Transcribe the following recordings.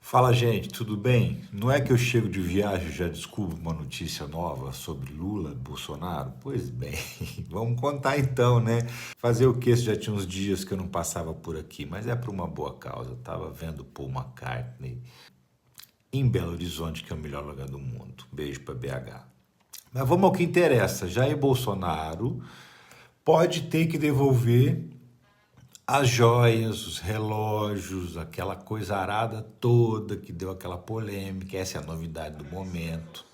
Fala, gente, tudo bem? Não é que eu chego de viagem e já descubro uma notícia nova sobre Lula, Bolsonaro? Pois bem, vamos contar então, né? Fazer o quê? Já tinha uns dias que eu não passava por aqui, mas é por uma boa causa. Eu tava vendo Paul McCartney em Belo Horizonte, que é o melhor lugar do mundo. Beijo para BH. Mas vamos ao que interessa. Jair Bolsonaro pode ter que devolver as joias, os relógios, aquela coisa arada toda que deu aquela polêmica, essa é a novidade do momento.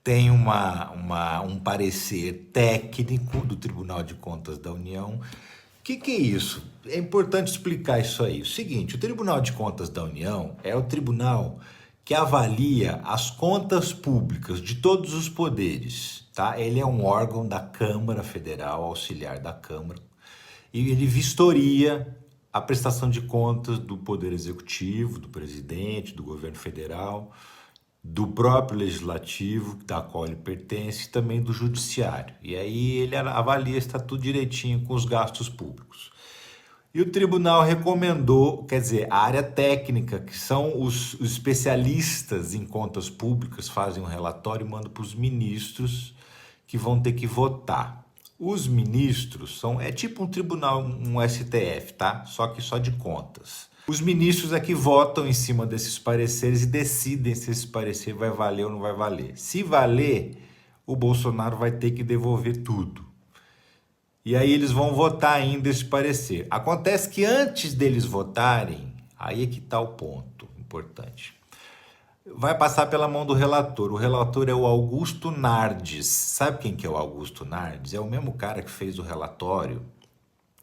Tem um parecer técnico do Tribunal de Contas da União. O que é isso? É importante explicar isso aí. O seguinte, o Tribunal de Contas da União é o tribunal que avalia as contas públicas de todos os poderes, tá? Ele é um órgão da Câmara Federal, auxiliar da Câmara, e ele vistoria a prestação de contas do Poder Executivo, do presidente, do governo federal, do próprio Legislativo, da qual ele pertence, e também do Judiciário. E aí ele avalia se está tudo direitinho com os gastos públicos. E o tribunal recomendou, quer dizer, a área técnica, que são os especialistas em contas públicas, fazem um relatório e mandam para os ministros que vão ter que votar. Os ministros é tipo um tribunal, um STF, tá? Só que só de contas. Os ministros é que votam em cima desses pareceres e decidem se esse parecer vai valer ou não vai valer. Se valer, o Bolsonaro vai ter que devolver tudo. E aí eles vão votar ainda esse parecer. Acontece que antes deles votarem, aí é que está o ponto importante. Vai passar pela mão do relator. O relator é o Augusto Nardes. Sabe quem que é o Augusto Nardes? É o mesmo cara que fez o relatório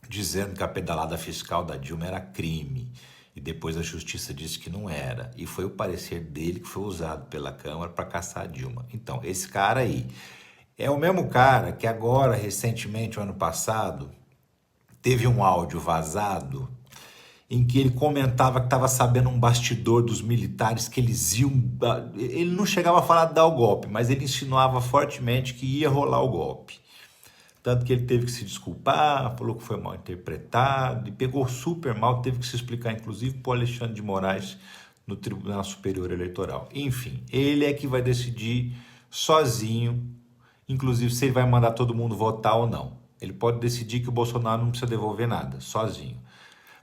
dizendo que a pedalada fiscal da Dilma era crime. E depois a justiça disse que não era. E foi o parecer dele que foi usado pela Câmara para caçar a Dilma. Então, esse cara aí é o mesmo cara que agora, recentemente, o ano passado, teve um áudio vazado em que ele comentava que estava sabendo um bastidor dos militares que eles iam... Ele não chegava a falar de dar o golpe, mas ele insinuava fortemente que ia rolar o golpe. Tanto que ele teve que se desculpar, falou que foi mal interpretado, e pegou super mal, teve que se explicar, inclusive, para o Alexandre de Moraes no Tribunal Superior Eleitoral. Enfim, ele é que vai decidir sozinho, inclusive se ele vai mandar todo mundo votar ou não. Ele pode decidir que o Bolsonaro não precisa devolver nada, sozinho.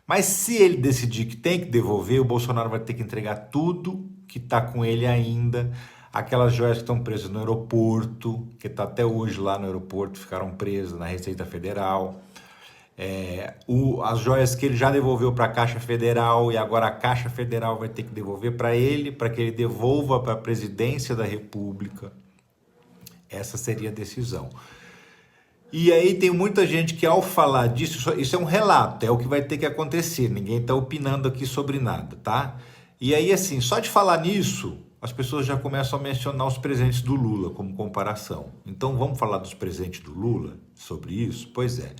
Mas se ele decidir que tem que devolver, o Bolsonaro vai ter que entregar tudo que está com ele ainda, aquelas joias que estão presas no aeroporto, que está até hoje lá no aeroporto, ficaram presas na Receita Federal, as joias que ele já devolveu para a Caixa Federal e agora a Caixa Federal vai ter que devolver para ele, para que ele devolva para a Presidência da República. Essa seria a decisão. E aí tem muita gente que ao falar disso, isso é um relato, é o que vai ter que acontecer, ninguém está opinando aqui sobre nada, tá? E aí assim, só de falar nisso, as pessoas já começam a mencionar os presentes do Lula como comparação. Então vamos falar dos presentes do Lula, sobre isso? Pois é,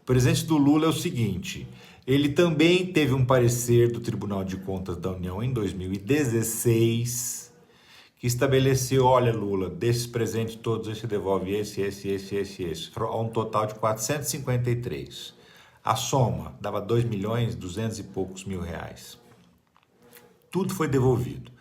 o presente do Lula é o seguinte, ele também teve um parecer do Tribunal de Contas da União em 2016, que estabeleceu, olha Lula, desses presentes todos, esse devolve esse, a um total de 453. A soma dava 2 milhões, 200 e poucos mil reais. Tudo foi devolvido.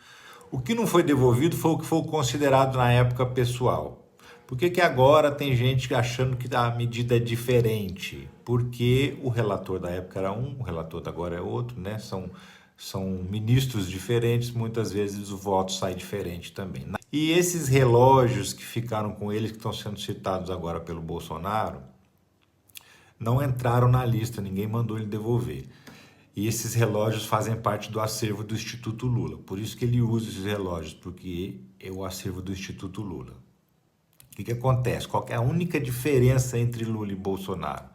O que não foi devolvido foi o que foi considerado na época pessoal. Por que agora tem gente achando que a medida é diferente? Porque o relator da época era um, o relator da agora é outro, né? São ministros diferentes, muitas vezes o voto sai diferente também. E esses relógios que ficaram com eles, que estão sendo citados agora pelo Bolsonaro, não entraram na lista, ninguém mandou ele devolver. E esses relógios fazem parte do acervo do Instituto Lula. Por isso que ele usa esses relógios, porque é o acervo do Instituto Lula. O que acontece? Qual é a única diferença entre Lula e Bolsonaro?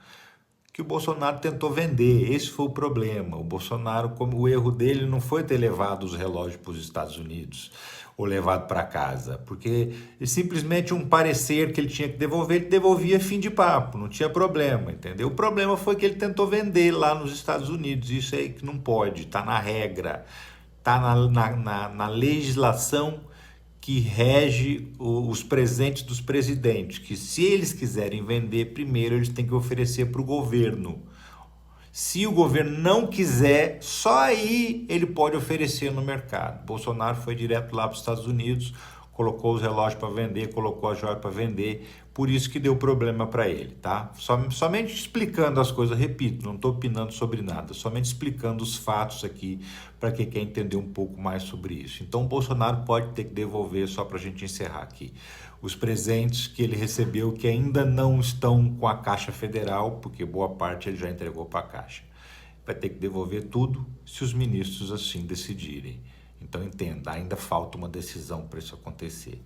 Que o Bolsonaro tentou vender, esse foi o problema. O Bolsonaro, como o erro dele não foi ter levado os relógios para os Estados Unidos ou levado para casa, porque simplesmente um parecer que ele tinha que devolver, ele devolvia fim de papo, não tinha problema, entendeu? O problema foi que ele tentou vender lá nos Estados Unidos, isso aí que não pode, está na regra, está na legislação que rege os presentes dos presidentes, que se eles quiserem vender, primeiro eles têm que oferecer para o governo. Se o governo não quiser, só aí ele pode oferecer no mercado. Bolsonaro foi direto lá para os Estados Unidos, colocou os relógios para vender, colocou a joia para vender, por isso que deu problema para ele, tá? Somente explicando as coisas, repito, não estou opinando sobre nada, somente explicando os fatos aqui para quem quer entender um pouco mais sobre isso. Então, o Bolsonaro pode ter que devolver, só para a gente encerrar aqui, os presentes que ele recebeu que ainda não estão com a Caixa Federal, porque boa parte ele já entregou para a Caixa. Vai ter que devolver tudo se os ministros assim decidirem. Então entenda, ainda falta uma decisão para isso acontecer.